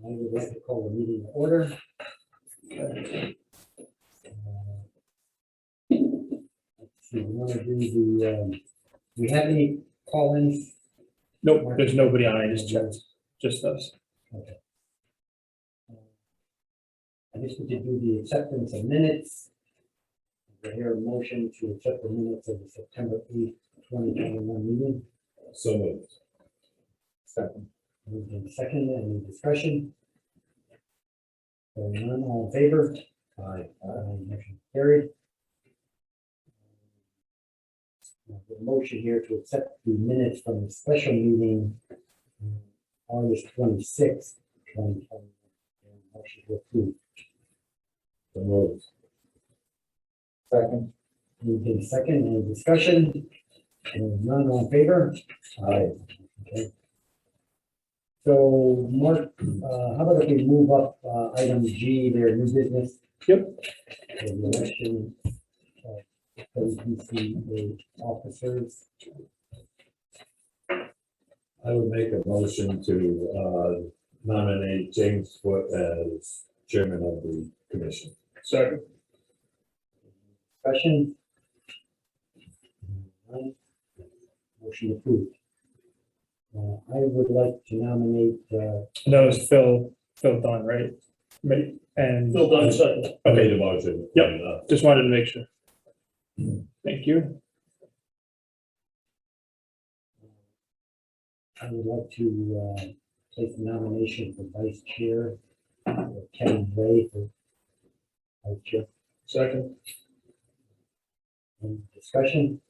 I would like to call the meeting to order. Let's see, we want to do the, we have any call-ins? Nope, there's nobody on. I just checked. Just us. Okay. I guess we could do the acceptance of minutes. I hear a motion to accept the minutes of the September 8th, 2021 meeting. So moved. Second. Moved in second, any discussion? Hearing none, all in favor? Aye. Motion carried. The motion here to accept the minutes from the special meeting August 26th, 2021. Motion to approve. So moved. Second. Moved in second, any discussion? Hearing none, all in favor? Aye. Okay. So, Mark, how about if we move up item G, their new business? Yep. The election of BCA officers. I would make a motion to nominate James Foote as chairman of the commission. Second. Discussion? None. Motion approved. I would like to nominate, That was Phil Dunn, right? Right. And Phil Dunn, second. I made okay, a motion. Yep. Just wanted to make sure. Thank you. I would like to place the nomination for vice chair, Kevin Ray for vice chair. Second. Any discussion?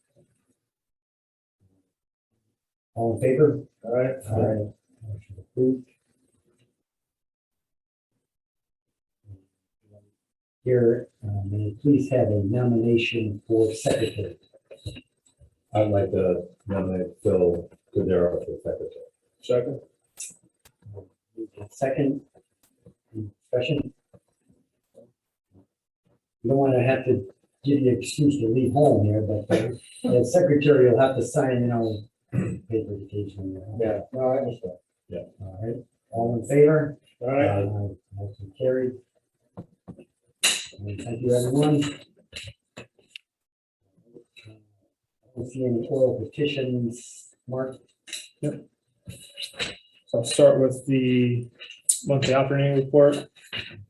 All in favor? All right. Aye. Motion approved. Here, may you please have a nomination for secretary? I'd like to nominate Phil Cordero for secretary. Second. Second, any discussion? You don't want to have to give you an excuse to leave home here, but the secretary will have to sign, paper occasionally. Yeah, no, I understand. All right, all in favor? All right. Aye. Motion carried. And thank you, everyone. I don't see any oral petitions, Mark. So I'll start with the monthly operating report.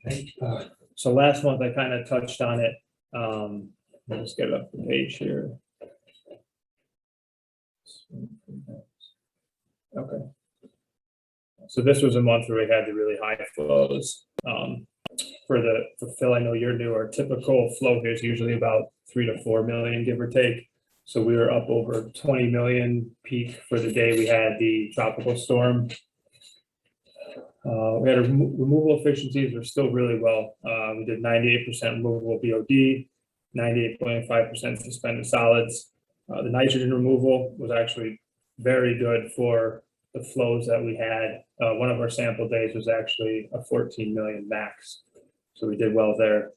Okay. So last month I kind of touched on it. Let me just get up the page here. Okay. So this was a month where we had the really high flows. For Phil, I know you're new. Our typical flow here is usually about 3 to 4 million, give or take. So we were up over 20 million peak for the day we had the tropical storm. We had removal efficiencies were still really well. We did 98% removable BOD, 98.5% suspended solids. The nitrogen removal was actually very good for the flows that we had. One of our sample days was actually a 14 million max. So we did well there.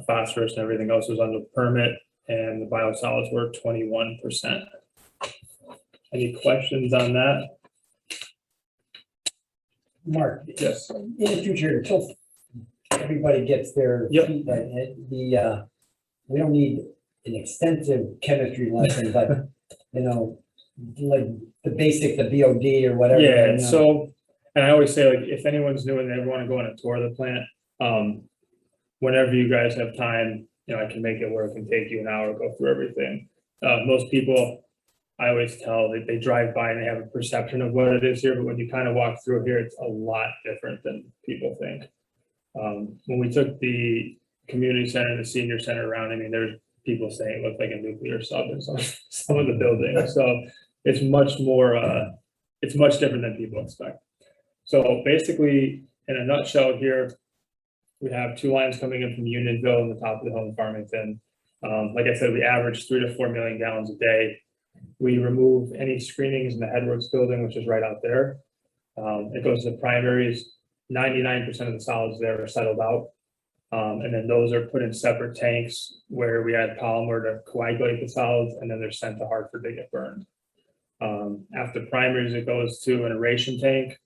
Phosphorus and everything else was under permit, and the biosolids were 21%. Any questions on that? Mark, Yes. in the future, until everybody gets their Yep. feet wet, we don't need an extensive chemistry lesson, but, like the basic, the BOD or whatever. Yeah, so, and I always say, like, if anyone's new and they want to go on a tour of the plant, whenever you guys have time, I can make it work and take you an hour, go through everything. Most people, I always tell, they drive by and they have a perception of what it is here, but when you kind of walk through here, it's a lot different than people think. When we took the community center and the senior center around, there's people saying it looked like a nuclear sub in some of the buildings. So it's much more, it's much different than people expect. So basically, in a nutshell here, we have 2 lines coming in from Unionville and the top of the hill in Farmington. Like I said, we average 3 to 4 million gallons a day. We remove any screenings in the Headworks building, which is right out there. It goes to the primaries. 99% of the solids there are settled out. And then those are put in separate tanks where we add polymer to coagulate the solids, and then they're sent to Hartford to get burned. After primaries, it goes to an aeration tank.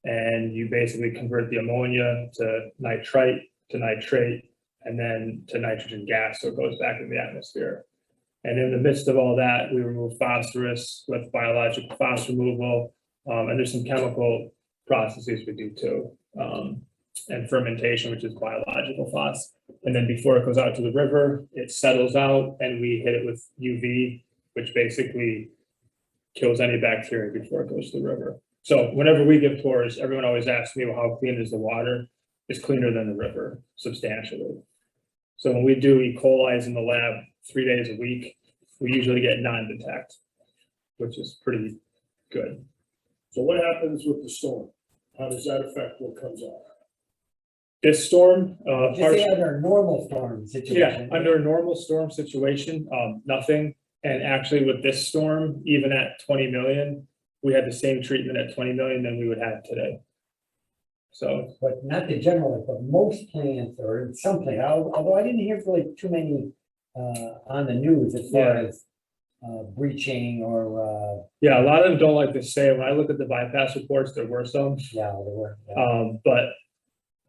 and you basically convert the ammonia to nitrite, to nitrate, and then to nitrogen gas, so it goes back in the atmosphere. And in the midst of all that, we remove phosphorus with biological phos removal, and there's some chemical processes we do too, and fermentation, which is biological phos. And then before it goes out to the river, it settles out, and we hit it with UV, which basically kills any bacteria before it goes to the river. So whenever we give tours, everyone always asks me, well, how clean is the water? It's cleaner than the river substantially. So when we do E. coli's in the lab 3 days a week, we usually get non-detect, which is pretty good. So what happens with the storm? How does that affect what comes out? This storm, Just say under a normal storm situation. yeah, under a normal storm situation, nothing. And actually with this storm, even at 20 million, we had the same treatment at 20 million than we would have today. So, But not the general, but most plants or some plants, although I didn't hear really too many on the news as far Yeah. as breaching or yeah, a lot of them don't like to say, when I look at the bypass reports, there were some, yeah, there were. but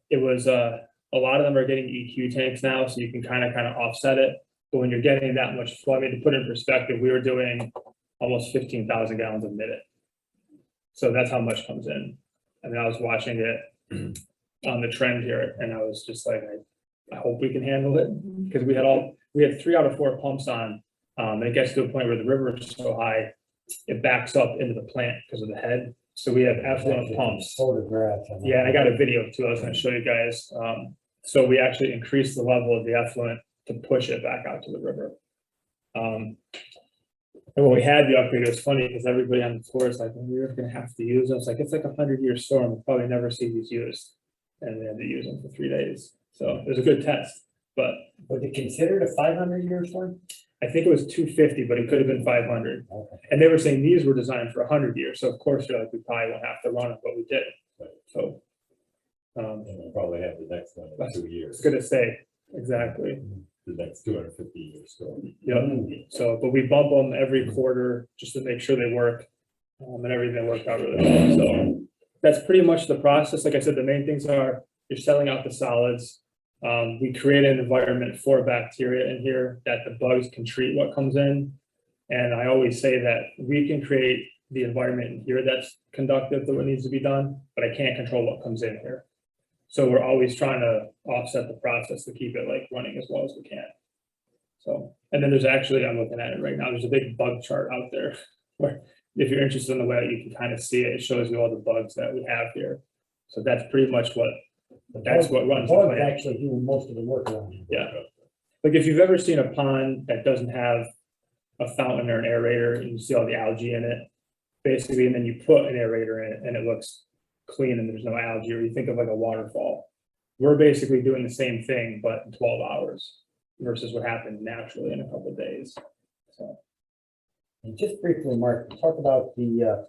it was, a lot of them are getting EQ tanks now, so you can kind of offset it. But when you're getting that much flow, I mean, to put it in perspective, we were doing almost 15,000 gallons a minute. So that's how much comes in. I mean, I was watching it on the trend here, and I was just like, I hope we can handle it, because we had 3 out of 4 pumps on, and it gets to a point where the river is so high, it backs up into the plant because of the head. So we have effluent pumps. Photographs. Yeah, and I got a video too, I was gonna show you guys. So we actually increased the level of the effluent to push it back out to the river. And when we had the upgrade, it was funny because everybody on the tour is like, well, we were gonna have to use them. It's like, it's like a 100-year storm, we'll probably never see these used. And we had to use them for 3 days. So it was a good test, but Was it considered a 500-year storm? I think it was 250, but it could have been 500. Okay. And they were saying these were designed for 100 years. So of course, you're like, we probably won't have to run it, but we did. So And we'll probably have the next one in 2 I was years, gonna say, exactly. the next 250 years. So Yep. So, but we bump them every quarter just to make sure they work. And everything worked out really well. So that's pretty much the process. Like I said, the main things are you're selling out the solids. We create an environment for bacteria in here that the bugs can treat what comes in. And I always say that we can create the environment in here that's conductive to what needs to be done, but I can't control what comes in here. So we're always trying to offset the process to keep it like running as well as we can. So, and then there's actually, I'm looking at it right now, there's a big bug chart out there where if you're interested in the way you can kind of see it, it shows you all the bugs that we have here. So that's pretty much what, that's what runs the Bugs plant. actually do most of the work around here. Yeah. Like if you've ever seen a pond that doesn't have a fountain or an aerator and you see all the algae in it, basically, and then you put an aerator in it and it looks clean and there's no algae, or you think of like a waterfall. We're basically doing the same thing, but in 12 hours versus what happened naturally in a couple of days. So, And just briefly, Mark, talk about the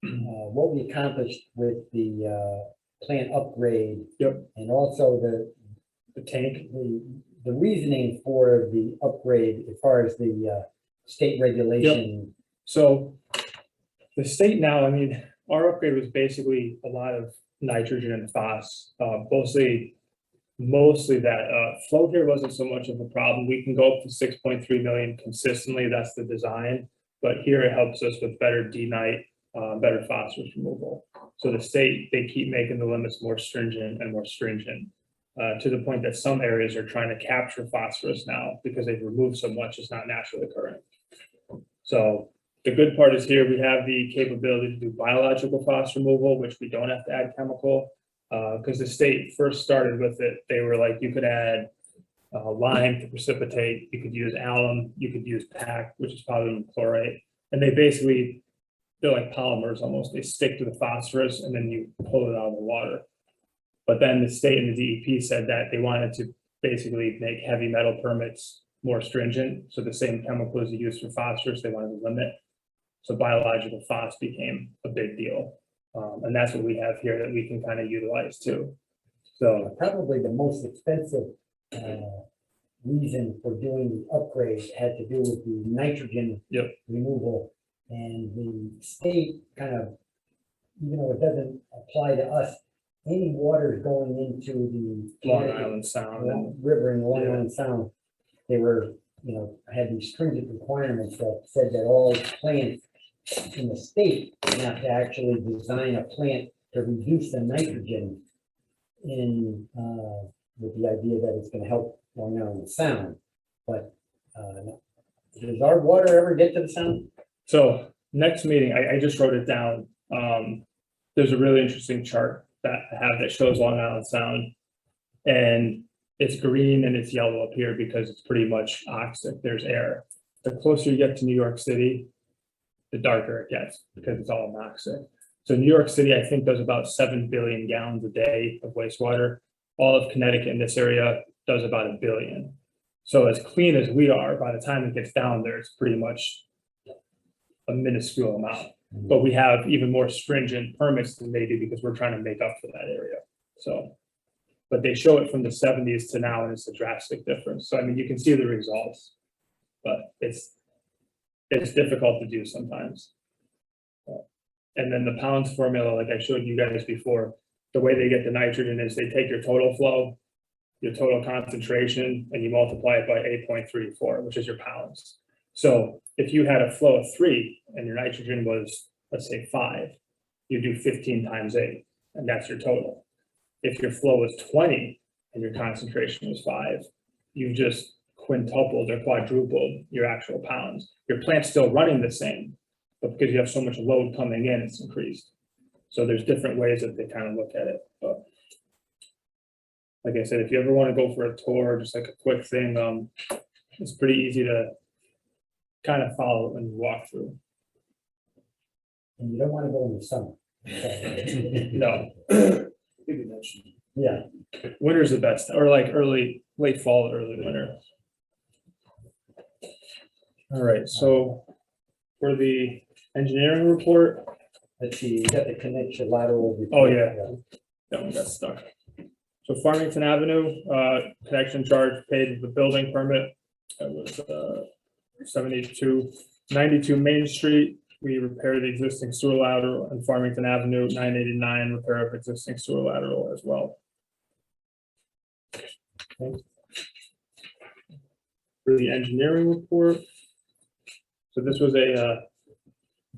what we accomplished with the plant upgrade. Yep. And also the tank, the reasoning for the upgrade as far as the state regulation. so the state now, I mean, our upgrade was basically a lot of nitrogen and phos, mostly that flow here wasn't so much of a problem. We can go up to 6.3 million consistently. That's the design, but here it helps us with better D-nite, better phosphorus removal. So the state, they keep making the limits more stringent and more stringent, to the point that some areas are trying to capture phosphorus now because they've removed so much it's not naturally occurring. So the good part is here we have the capability to do biological phos removal, which we don't have to add chemical. Because the state first started with it, they were like, you could add lime to precipitate, you could use alum, you could use PAC, which is polyethylene chlorate. And they basically, they're like polymers almost, they stick to the phosphorus and then you pull it out of the water. But then the state and the DEP said that they wanted to basically make heavy metal permits more stringent. So the same chemicals you use for phosphorus, they wanted to limit. So biological phos became a big deal. And that's what we have here that we can kind of utilize too. So Probably the most expensive reason for doing the upgrade had to do with the nitrogen Yep. removal. And the state kind of even though it doesn't apply to us, any water going into the Long Island Sound and River and Long Yeah. Island Sound, they were, had these stringent requirements that said that all plants in the state have to actually design a plant to reduce the nitrogen in, with the idea that it's gonna help Long Island Sound. But, does our water ever get to the sound? so next meeting, I just wrote it down. There's a really interesting chart that I have that shows Long Island Sound. And it's green and it's yellow up here because it's pretty much oxic, there's air. The closer you get to New York City, the darker it gets because it's all anoxic. So New York City, I think, does about 7 billion gallons a day of wastewater. All of Connecticut in this area does about 1 billion. So as clean as we are, by the time it gets down there, it's pretty much a minuscule amount. But we have even more stringent permits than they do because we're trying to make up for that area. So, but they show it from the 70s to now, and it's a drastic difference. So I mean, you can see the results, but it's difficult to do sometimes. And then the pounds formula, like I showed you guys before, the way they get the nitrogen is they take your total flow, your total concentration, and you multiply it by 8.34, which is your pounds. So if you had a flow of 3 and your nitrogen was, let's say 5, you do 15 times 8, and that's your total. If your flow was 20 and your concentration was 5, you just quintupled or quadrupled your actual pounds. Your plant's still running the same, but because you have so much load coming in, it's increased. So there's different ways that they kind of look at it. But like I said, if you ever want to go for a tour, just like a quick thing, it's pretty easy to kind of follow it when you walk through. And you don't want to go in the summer. No, Maybe mention. Yeah, winter's the best, or like late fall, early winter. All right, so for the engineering report, let's see, you got the connection lateral. Oh, yeah. that one got stuck. So Farmington Avenue, connection charge paid with the building permit. That was 92 Main Street. We repaired the existing sewer lateral, and Farmington Avenue, 989, repair of existing sewer lateral as well. Okay. For the engineering report, so this was a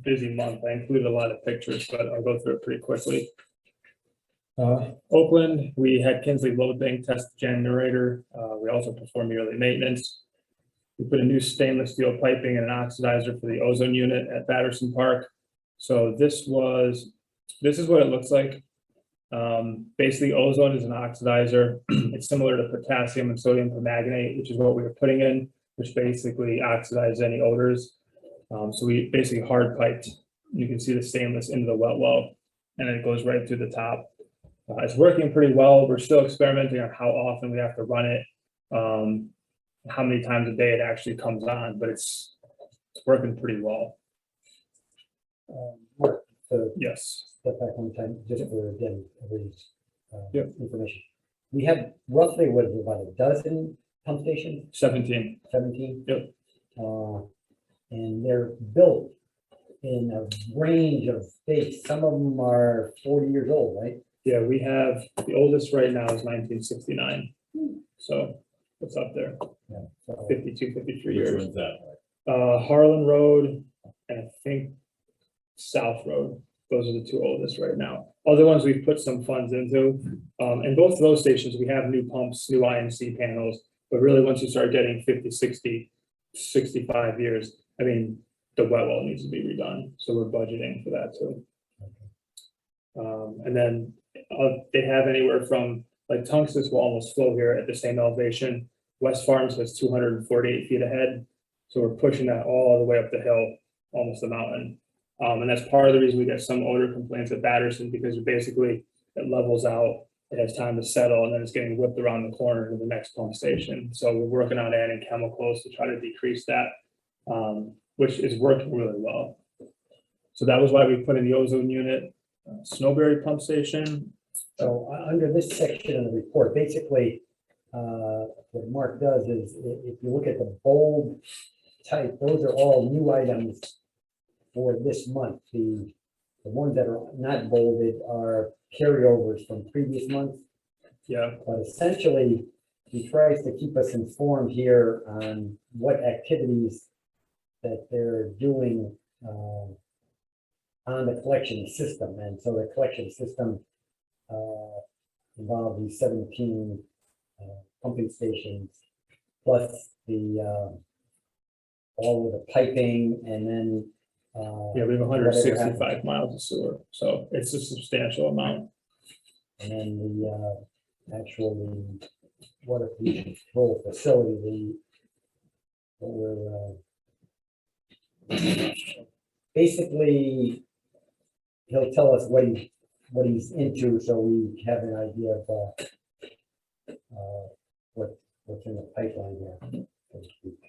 busy month. I included a lot of pictures, but I'll go through it pretty quickly. Oakland, we had Kinsley load bank test the generator. We also performed yearly maintenance. We put a new stainless steel piping and an oxidizer for the ozone unit at Batterson Park. So this is what it looks like. Basically, ozone is an oxidizer. It's similar to potassium and sodium permanganate, which is what we were putting in, which basically oxidizes any odors. So we basically hard piped. You can see the stainless into the wet well, and it goes right through the top. It's working pretty well. We're still experimenting on how often we have to run it, how many times a day it actually comes on, but it's working pretty well. Mark, so Yes. step back one time, just for again, everybody's Yep. information. We have roughly, what is it, about a dozen pump stations, 17. 17? Yep. And they're built in a range of dates. Some of them are 40 years old, right? Yeah, we have, the oldest right now is 1969. So it's up there, Yeah. So 52, 53 Which years. one's that? Harlan Road, and I think South Road. Those are the two oldest right now. Other ones we've put some funds into. And both of those stations, we have new pumps, new IMC panels, but really once you start getting 50, 60, 65 years, I mean, the wet well needs to be redone. So we're budgeting for that too. And then they have anywhere from, like Tungus will almost flow here at the same elevation. West Farms has 248 feet ahead. So we're pushing that all the way up the hill, almost the mountain. And that's part of the reason we get some odor complaints at Batterson, because basically it levels out, it has time to settle, and then it's getting whipped around the corner to the next pump station. So we're working on adding chemicals to try to decrease that, which is working really well. So that was why we put in the ozone unit, Snowberry pump station. So under this section of the report, basically, what Mark does is, if you look at the bold type, those are all new items for this month. The The ones that are not bolded are carryovers from previous months, Yeah, but essentially, he tries to keep us informed here on what activities that they're doing, on the collection system, and so the collection system, involved these 17, pumping stations, plus all of the piping, and then, yeah, we have whatever 165 happens. miles of sewer, so it's a substantial amount. And then actually, water pollution control facility, what we're, basically, he'll tell us what he's into, so we have an idea of, what's in the pipeline here. so to speak.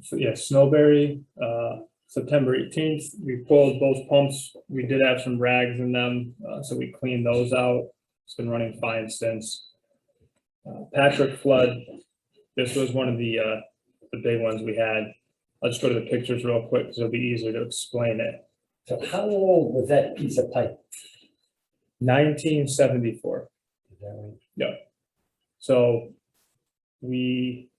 So yeah, Snowberry, September 18th, we pulled both pumps. We did have some rags in them, so we cleaned those out. It's been running fine since. Patrick Flood, this was one of the big ones we had. I'll just go to the pictures real quick because it'll be easier to explain it. So how old was that piece of pipe? 1974. Is that right? Yeah. So we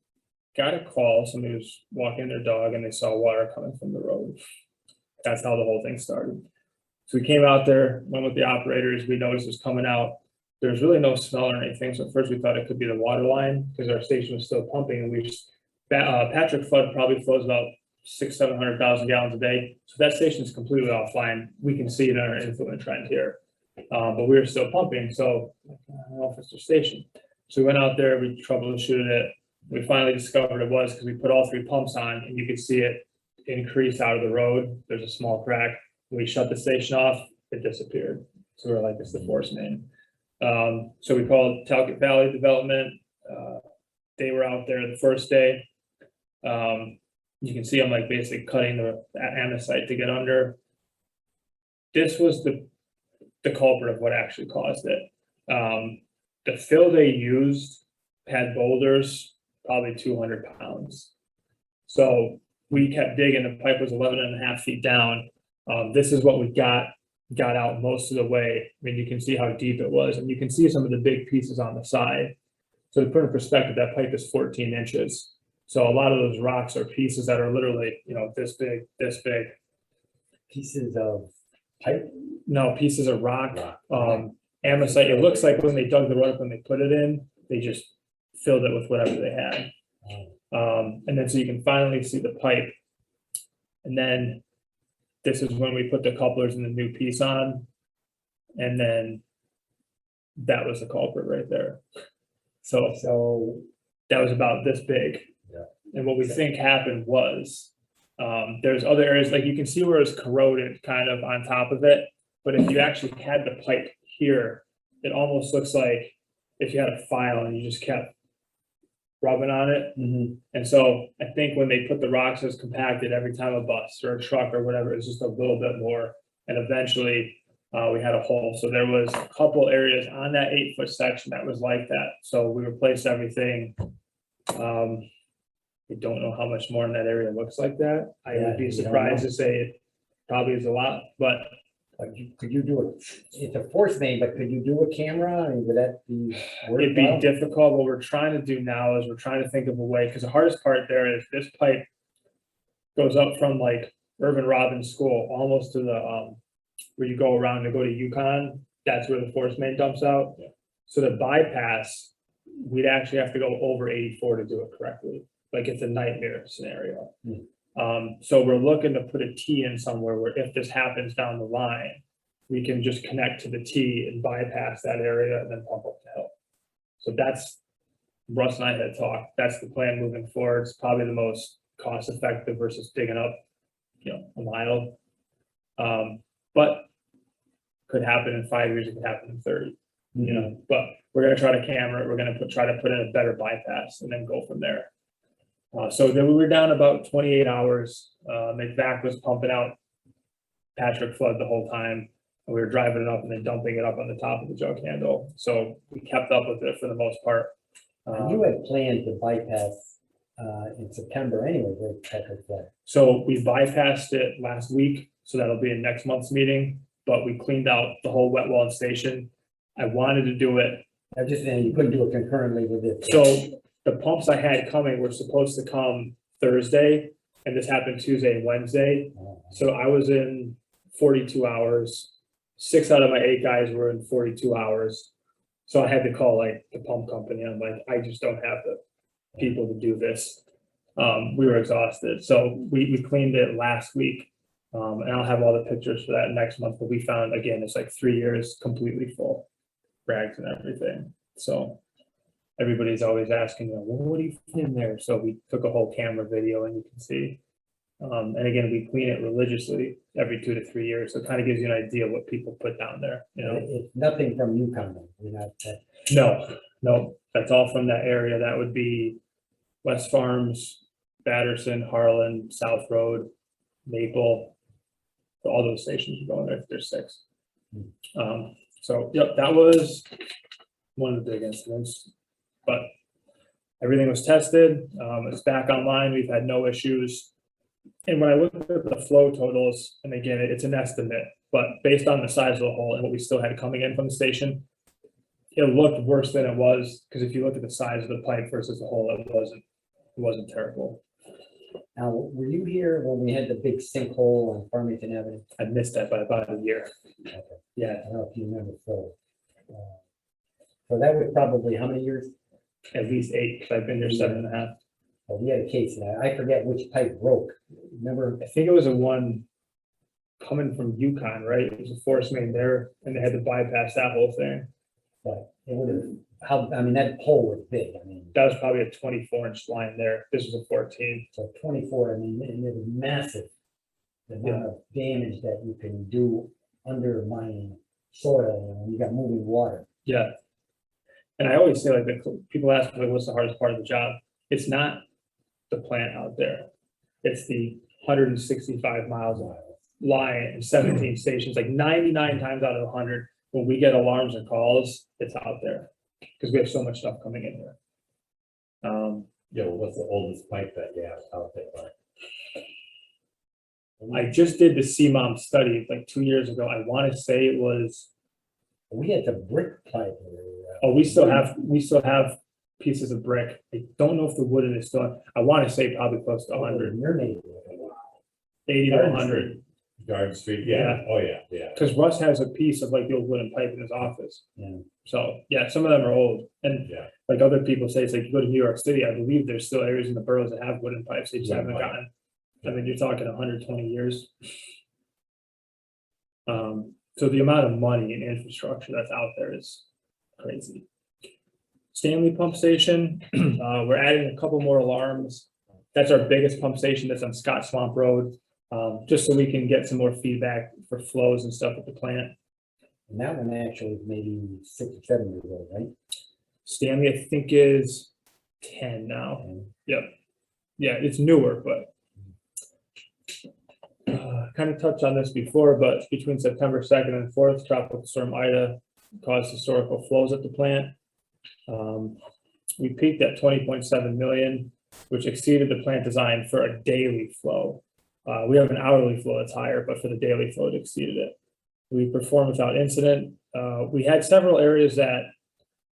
got a call, somebody was walking their dog and they saw water coming from the road. That's how the whole thing started. So we came out there, went with the operators, we noticed it was coming out. There's really no smell or anything, so at first we thought it could be the water line because our station was still pumping, and we just, Patrick Flood probably flows about 600,000-700,000 gallons a day. So that station is completely offline. We can see it in our influent trend here. But we were still pumping, so I don't know if it's the station. So we went out there, we troubleshooted it. We finally discovered it was because we put all 3 pumps on, and you could see it increase out of the road. There's a small crack. We shut the station off, it disappeared. So we were like, it's the force main. So we called Talcott Valley Development. They were out there the first day. You can see I'm like basically cutting the andesite to get under. This was the culprit of what actually caused it. The fill they used had boulders, probably 200 pounds. So we kept digging, the pipe was 11.5 feet down. This is what we got out most of the way. I mean, you can see how deep it was, and you can see some of the big pieces on the side. So to put in perspective, that pipe is 14 inches. So a lot of those rocks are pieces that are literally, this big, this big. Pieces of pipe? No, pieces of rock. Andesite, it looks like when they dug the road up, when they put it in, they just filled it with whatever they had. And then so you can finally see the pipe. And then this is when we put the couplers and the new piece on. And then that was the culprit right there. So that was about this big. Yeah. And what we think happened was, there's other areas, like you can see where it's corroded kind of on top of it. But if you actually had the pipe here, it almost looks like if you had a file and you just kept rubbing on it. Mm-hmm. And so I think when they put the rocks, it was compacted every time a bus or a truck or whatever, it was just a little bit more. And eventually we had a hole. So there was a couple areas on that 8-foot section that was like that. So we replaced everything. I don't know how much more in that area looks like that. I would be surprised to say it probably is a lot, but could you do it? It's a force main, but could you do a camera? And would that be? it'd be difficult. What we're trying to do now is we're trying to think of a way, because the hardest part there is this pipe goes up from like Irvin Robbins School almost to the where you go around to go to Yukon. That's where the force main dumps out. Yeah. So to bypass, we'd actually have to go over 84 to do it correctly. Like it's a nightmare scenario. So we're looking to put a T in somewhere where if this happens down the line, we can just connect to the T and bypass that area and then pump up the hill. So that's, Russ and I had talked, that's the plan moving forward. It's probably the most cost effective versus digging up, a mile. But could happen in 5 years, it could happen in 30, but we're gonna try to camera it. We're gonna try to put in a better bypass and then go from there. So then we were down about 28 hours. McVac was pumping out Patrick Flood the whole time. And we were driving it up and then dumping it up on the top of the jug handle. So we kept up with it for the most part. You had planned to bypass in September anyway, with Patrick Flood. So we bypassed it last week. So that'll be in next month's meeting, but we cleaned out the whole wet well and station. I wanted to do it. I just saying you couldn't do it concurrently with it. So the pumps I had coming were supposed to come Thursday, and this happened Tuesday and Wednesday. So I was in 42 hours. 6 out of my 8 guys were in 42 hours. So I had to call like the pump company. I'm like, I just don't have the people to do this. We were exhausted. So we cleaned it last week. And I'll have all the pictures for that next month. But we found, again, it's like 3 years completely full, rags and everything. So everybody's always asking, well, what do you put in there? So we took a whole camera video and you can see. And again, we clean it religiously every 2 to 3 years. So it kind of gives you an idea what people put down there, you know? It's nothing from Yukon, you know, No, that's all from that area. That would be West Farms, Batterson, Harlan, South Road, Maple. All those stations are going there. There's 6. So, yep, that was one of the big incidents. But everything was tested. It's back online. We've had no issues. And when I look at the flow totals, and again, it's an estimate, but based on the size of the hole and what we still had coming in from the station, it looked worse than it was. Because if you look at the size of the pipe versus the hole, it wasn't terrible. Now, were you here when we had the big sinkhole on Farmington Avenue? I missed that by about a year. Okay. Yeah, I don't know if you remember, so that was probably how many years? at least 8, because I've been there 7.5. Well, we had a case, I forget which pipe broke, remember? I think it was a one coming from Yukon, right? It was a force main there, and they had to bypass that whole thing. But it would have, I mean, that hole was big, I mean, That was probably a 24-inch line there. This was a 14. so 24, I mean, and it was massive. The amount of damage that you can do undermining soil, you know, you got moving water. Yeah. And I always say, like, people ask me, like, what's the hardest part of the job? It's not the plant out there. It's the 165 miles of line and 17 stations, like 99 times out of 100, when we get alarms and calls, it's out there. Because we have so much stuff coming in here. Yeah, well, what's the oldest pipe that you have out there? I just did the CMOM study like 2 years ago. I want to say it was, We had the brick pipe. we still have pieces of brick. I don't know if the wooden is still, I want to say probably close to 100, Your neighborhood. 80 to 100. Garden Street, yeah, oh, yeah. Because Russ has a piece of like the old wooden pipe in his office. Yeah. So, yeah, some of them are old. And Yeah. like other people say, it's like you go to New York City, I believe there's still areas in the boroughs that have wooden pipes. They just haven't gotten, I mean, you're talking 120 years. So the amount of money and infrastructure that's out there is crazy. Stanley Pump Station, we're adding a couple more alarms. That's our biggest pump station that's on Scott Swamp Road, just so we can get some more feedback for flows and stuff at the plant. And that one actually is maybe 6 or 7 years old, right? Stanley, I think, is 10 now. Yep. Yeah, it's newer, but kind of touched on this before, but between September 2nd and 4th, Tropical Storm Ida caused historical flows at the plant. We peaked at 20.7 million, which exceeded the plant design for a daily flow. We have an hourly flow that's higher, but for the daily flow, it exceeded it. We performed without incident. We had several areas that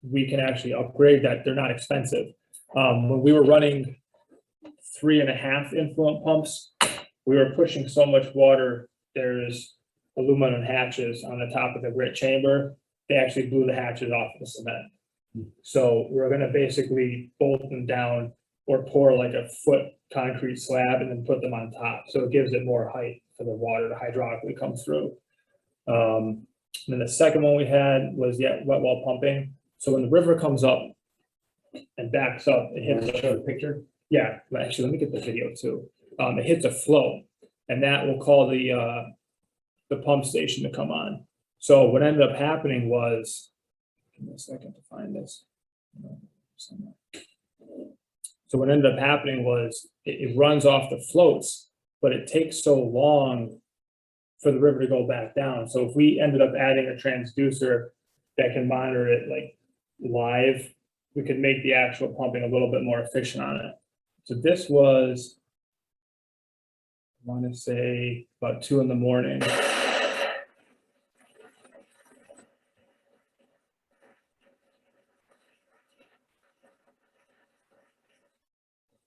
we can actually upgrade that they're not expensive. When we were running 3.5 influent pumps, we were pushing so much water. There's aluminum hatches on the top of the grit chamber. They actually blew the hatches off of the cement. So we're going to basically bolt them down or pour like a foot concrete slab and then put them on top. So it gives it more height for the water to hydraulically come through. And then the second one we had was wet well pumping. So when the river comes up and backs up, it hits Show the picture. Yeah, actually, let me get the video too. It hits a flow, and that will call the pump station to come on. So what ended up happening was, give me a second to find this. So what ended up happening was it runs off the floats, but it takes so long for the river to go back down. So if we ended up adding a transducer that can monitor it like live, we could make the actual pumping a little bit more efficient on it. So this was want to say about 2 in the morning.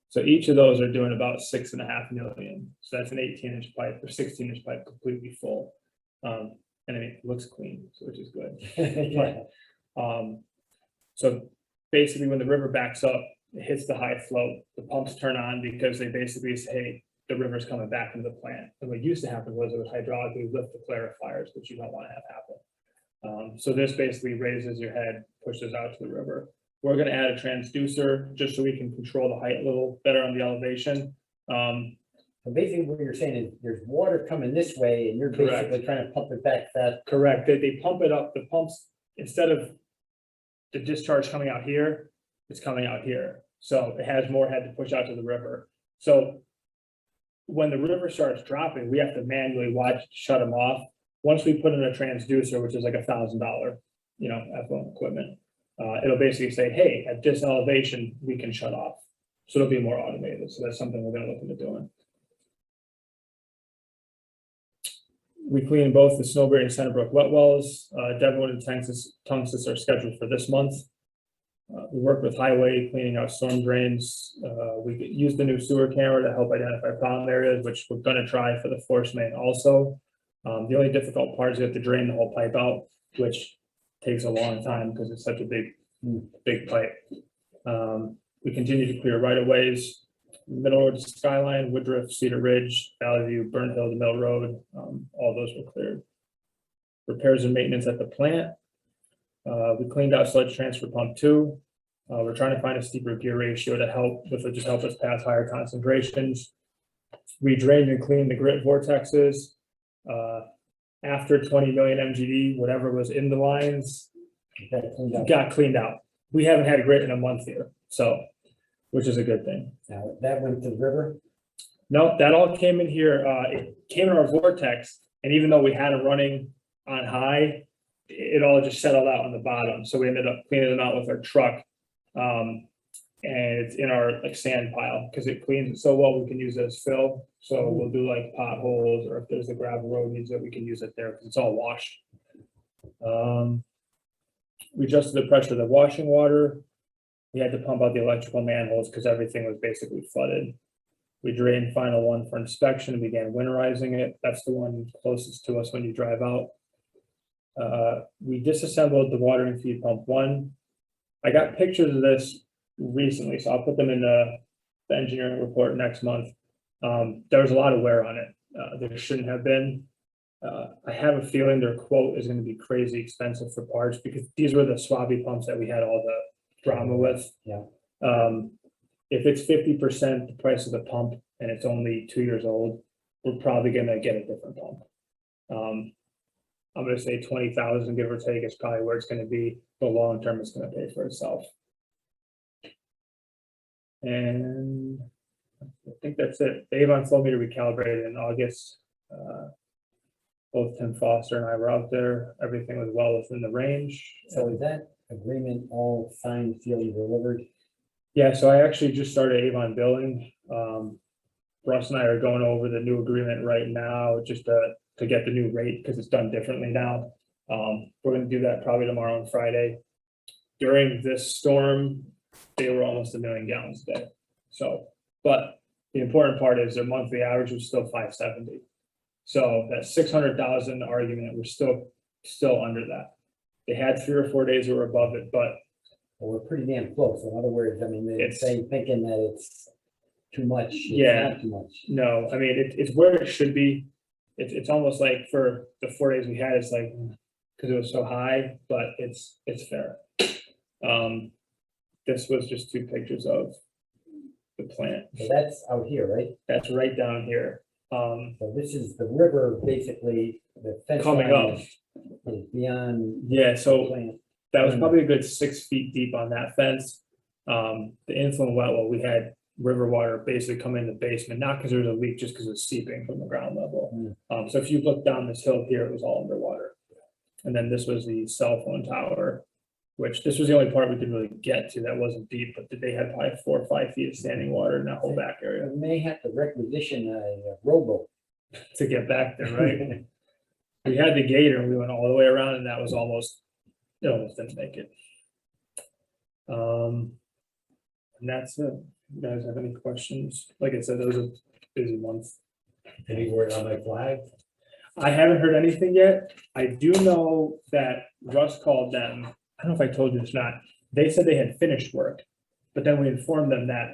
So each of those are doing about 6.5 million. So that's an 18-inch pipe or 16-inch pipe completely full. And I mean, it looks clean, so which is good. Yeah. So basically when the river backs up, it hits the high flow, the pumps turn on because they basically say, hey, the river's coming back into the plant. And what used to happen was it would hydraulically lift the clarifiers, which you don't want to have happen. So this basically raises your head, pushes out to the river. We're going to add a transducer just so we can control the height a little better on the elevation. So basically what you're saying is there's water coming this way and you're Correct. basically trying to pump it back fast. Correct. They pump it up. The pumps, instead of the discharge coming out here, it's coming out here. So it has more head to push out to the river. So when the river starts dropping, we have to manually watch, shut them off. Once we put in a transducer, which is like $1,000, effluent equipment, it'll basically say, hey, at this elevation, we can shut off. So it'll be more automated. So that's something we're gonna look into doing. We clean both the Snowberry and Centerbrook wet wells. Devonwood and Tungstis are scheduled for this month. We work with Highway, cleaning out storm drains. We use the new sewer camera to help identify problem areas, which we're gonna try for the force main also. The only difficult part is you have to drain the whole pipe out, which takes a long time because it's such a big pipe. We continue to clear right-of-ways, Middle Road to Skyline, Woodruff, Cedar Ridge, Valley View, Burnt Hill to Mill Road, all those were cleared. Repairs and maintenance at the plant. We cleaned out sludge transfer pump 2. We're trying to find a steeper gear ratio to help, which would just help us pass higher concentrations. We drained and cleaned the grit vortexes. After 20 million MGD, whatever was in the lines got cleaned out. We haven't had grit in a month here, so, which is a good thing. Now, that went to the river. No, that all came in here. It came in our vortex, and even though we had it running on high, it all just settled out on the bottom. So we ended up cleaning it out with our truck. And it's in our sand pile because it cleans it so well, we can use it as fill. So we'll do like potholes, or if there's a gravel road needs it, we can use it there because it's all washed. We adjusted the pressure of the washing water. We had to pump out the electrical manholes because everything was basically flooded. We drained final one for inspection and began winterizing it. That's the one closest to us when you drive out. We disassembled the watering feed pump 1. I got pictures of this recently, so I'll put them in the engineering report next month. There was a lot of wear on it. There shouldn't have been. I have a feeling their quote is going to be crazy expensive for parts because these were the swabby pumps that we had all the drama with. Yeah. If it's 50% the price of the pump and it's only 2 years old, we're probably going to get a different pump. I'm going to say 20,000, give or take, is probably where it's going to be. The long term is going to pay for itself. And I think that's it. The Avon flow meter recalibrated in August. Both Tim Foster and I were out there. Everything was well within the range. So is that agreement all signed, sealed, and delivered? Yeah, so I actually just started Avon billing. Russ and I are going over the new agreement right now just to get the new rate because it's done differently now. We're going to do that probably tomorrow and Friday. During this storm, they were almost 1 million gallons a day. So, but the important part is their monthly average was still 570. So that 600,000 argument, we're still under that. They had 3 or 4 days that were above it, but Well, we're pretty damn close. In other words, I mean, they're It's- thinking that it's too much. It's Yeah. not too much. no, I mean, it's where it should be. It's almost like for the 4 days we had, it's like, because it was so high, but it's fair. This was just 2 pictures of the plant. So that's out here, right? That's right down here. So this is the river, basically, the fence Coming line up. is beyond Yeah, the so plant. that was probably a good 6 feet deep on that fence. The influent wet well, we had river water basically come in the basement, not because there was a leak, just because it was seeping from the ground level. So if you look down this hill here, it was all underwater. And then this was the cell phone tower. which this was the only part we could really get to that wasn't deep, but they had probably 4 or 5 feet of standing water in that whole back area We may have to requisition a rowboat. to get back there, right? We had the gator and we went all the way around and that was almost, it almost didn't make it. And that's it. You guys have any questions? Like I said, it was a busy month. Any word on my flag? I haven't heard anything yet. I do know that Russ called them. I don't know if I told you this or not. They said they had finished work, but then we informed them that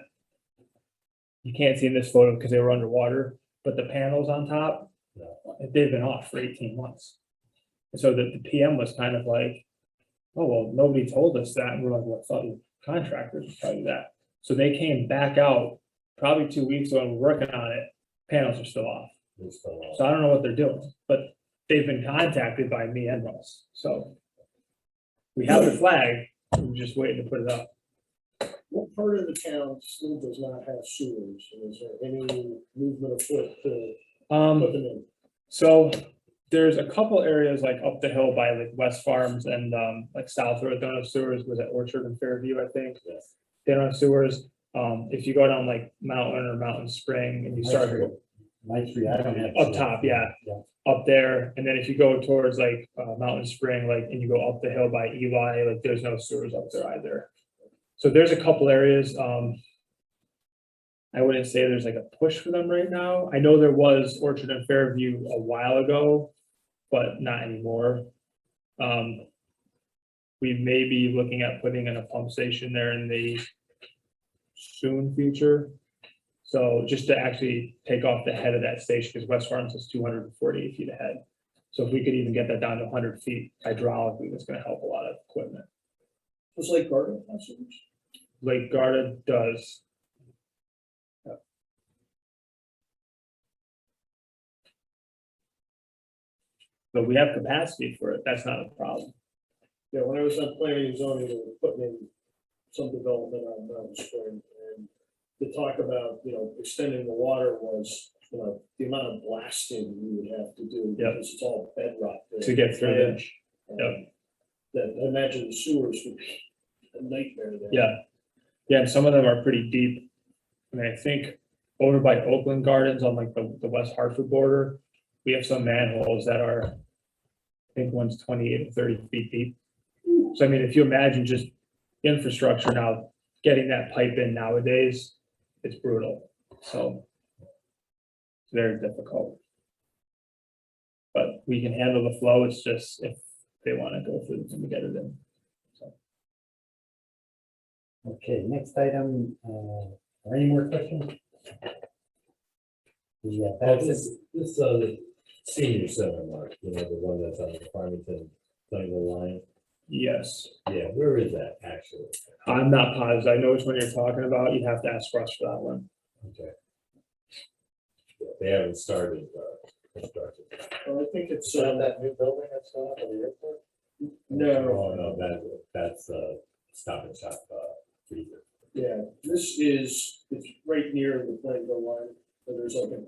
you can't see in this photo because they were underwater, but the panels on top, they've been off for 18 months. And so the PM was kind of like, oh, well, nobody told us that. And we're like, well, I thought the contractors would tell you that. So they came back out probably 2 weeks ago and we're working on it. Panels are still off. So I don't know what they're doing, but they've been contacted by me and Russ. So we have the flag, we're just waiting to put it up. What part of the town still does not have sewers? And is there any movement afoot to put them in? So there's a couple areas like up the hill by like West Farms and like South Road, don't have sewers, was at Orchard and Fairview, I think. Yes. They don't have sewers. If you go down like Mountain or Mountain Spring and you start My street, I don't have. up top, yeah, up there. And then if you go towards like Mountain Spring, like, and you go up the hill by Eli, like there's no sewers up there either. So there's a couple areas. I wouldn't say there's like a push for them right now. I know there was Orchard and Fairview a while ago, but not anymore. We may be looking at putting in a pump station there in the soon future. So just to actually take off the head of that station, because West Farms is 248 feet ahead. So if we could even get that down to 100 feet hydraulically, that's going to help a lot of equipment. Was Lake Garden have sewers? Lake Garda does. But we have capacity for it. That's not a problem. Yeah, when I was on planning and zoning, they were putting in some development on Mountain Spring, and the talk about, extending the water was, the amount of blasting we would have to do. Yep. Because it's all bedrock. there. To get through there. Yep. That, I imagine the sewers would be a nightmare there. Yeah. Yeah, and some of them are pretty deep. I mean, I think over by Oakland Gardens on like the West Hartford border, we have some manholes that are, I think one's 28 or 30 feet deep. So I mean, if you imagine just infrastructure now, getting that pipe in nowadays, it's brutal. So it's very difficult. But we can handle the flow. It's just if they want to go through and get it in. Okay, next item, are any more questions? Yeah, that's it. This the senior center, Mark, the one that's on the Farmington, line. Yes. Yeah, where is that actually? I'm not positive. I know which one you're talking about. You'd have to ask Russ for that one. Okay. Yeah, they haven't started construction. Well, I think it's, that new building that's going up at the airport? no, Oh, no, that's Stop and Shop, freezer. yeah, it's right near the Plainville line, where there's like a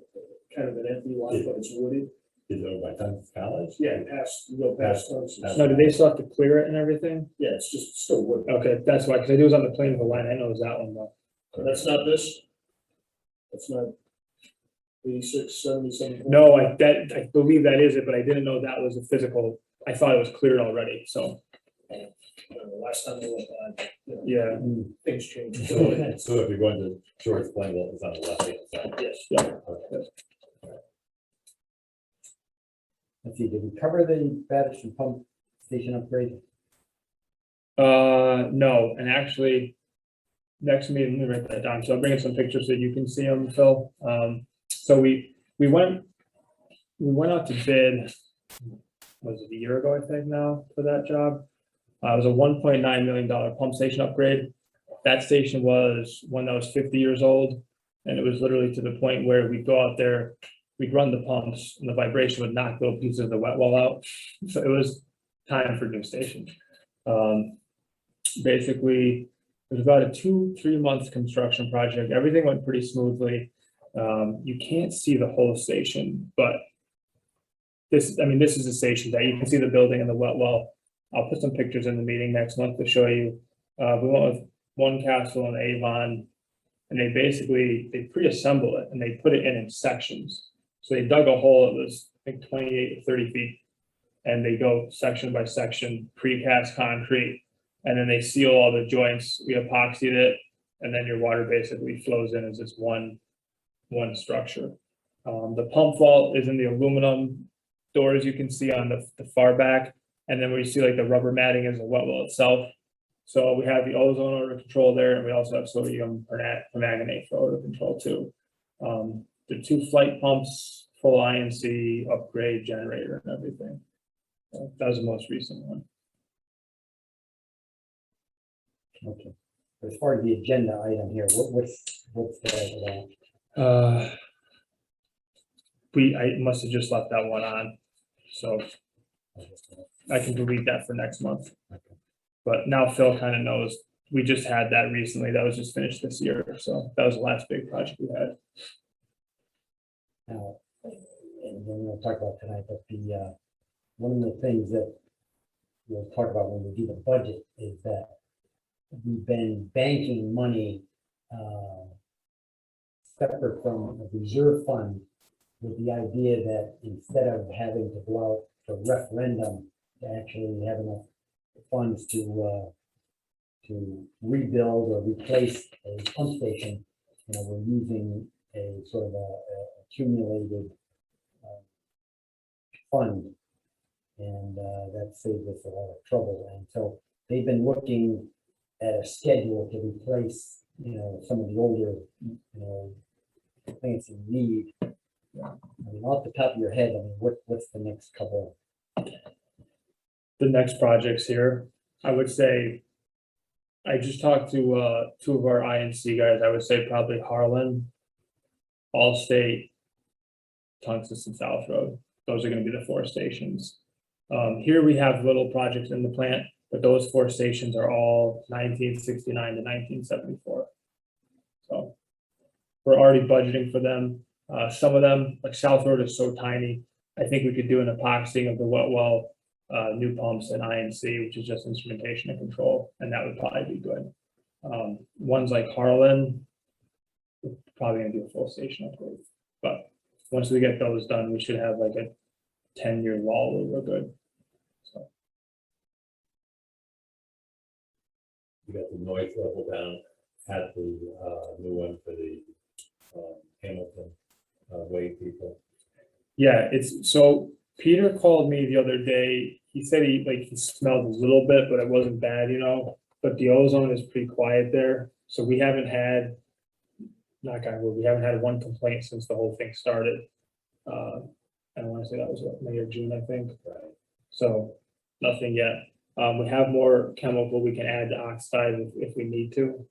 kind of an empty lot, but it's wooded. Is it over by Townsend College? Yeah, you go past Townsend. No, do they still have to clear it and everything? Yeah, it's just still wood. Okay, that's why, because I knew it was on the plane of the line. I know it was that one though. That's not this? That's not 86, 77? No, I believe that is it, but I didn't know that was a physical. I thought it was cleared already, so, Last time they went on, yeah. things changed. So if you're going to George Plainville, it's on the left hand side. Yes. Yeah. Okay. Let's see, did we cover the Batterson pump station upgrade? No, and actually, next meeting, let me write that down. So I'll bring in some pictures so you can see them, Phil. So we went out to bid, was it a year ago, I think now, for that job? It was a $1.9 million pump station upgrade. That station was one that was 50 years old. And it was literally to the point where we'd go out there, we'd run the pumps and the vibration would knock little pieces of the wet well out. So it was time for a new station. Basically, it was about a 2-3 month construction project. Everything went pretty smoothly. You can't see the whole station, but this is a station that you can see the building and the wet well. I'll put some pictures in the meeting next month to show you. We went with one castle in Avon, and they pre-assemble it and they put it in sections. So they dug a hole that was, I think, 28 to 30 feet, and they go section by section, precast concrete, and then they seal all the joints. We epoxied it, and then your water basically flows in as this one structure. The pump vault is in the aluminum doors you can see on the far back, and then we see like the rubber matting is the wet well itself. So we have the ozone odor control there, and we also have sodium permanganate for odor control too. The 2 flight pumps, full INC upgrade generator and everything. So that was the most recent one. Okay. As far as the agenda item here, what's the, I must have just left that one on, so I can delete that for next month. But now Phil kind of knows, we just had that recently, that was just finished this year, so that was the last big project we had. and then we'll talk about tonight, but the, one of the things that we'll talk about when we do the budget is that we've been banking money, separate from a reserve fund, with the idea that instead of having to go out for referendum, to actually have enough funds to rebuild or replace a pump station, we're using a sort of a accumulated fund, and that saves us a lot of trouble. And so they've been looking at a schedule to replace, some of the older, things you need. I mean, off the top of your head, I mean, what's the next couple? The next projects here, I would say, I just talked to 2 of our INC guys. I would say probably Harlan, Allstate, Tungsten South Road. Those are going to be the 4 stations. Here we have little projects in the plant, but those 4 stations are all 1969 to 1974. So we're already budgeting for them. Some of them, like South Road, is so tiny. I think we could do an epoxying of the wet well, new pumps and INC, which is just instrumentation and control, and that would probably be good. Ones like Harlan, we're probably gonna do a full station upgrade. But once we get those done, we should have like a 10-year wall where we're good. So You got the noise level down at the new one for the Hamilton way people. yeah, it's so Peter called me the other day. He said he smelled a little bit, but it wasn't bad, but the ozone is pretty quiet there. So we haven't had, knock on wood, we haven't had one complaint since the whole thing started. I want to say that was what, May or June, I think. Right. So nothing yet. We have more chemical we can add to Oxidizer if we need to.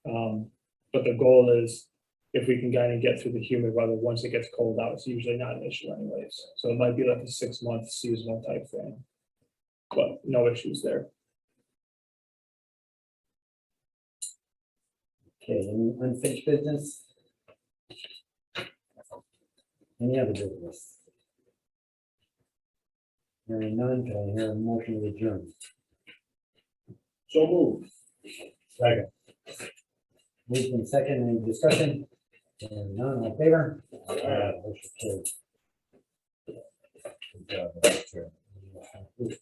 But the goal is, if we can kind of get through the humid weather, once it gets cold out, it's usually not an issue anyways. So it might be like a 6-month seasonal type thing, but no issues there. Okay, any unfinished business? Any other business? Hearing none, can I hear a motion to adjourn? So moved. Second. Moved in second, any discussion? Hearing none, all in favor? Motion carried. Good job, Mr. Chairman.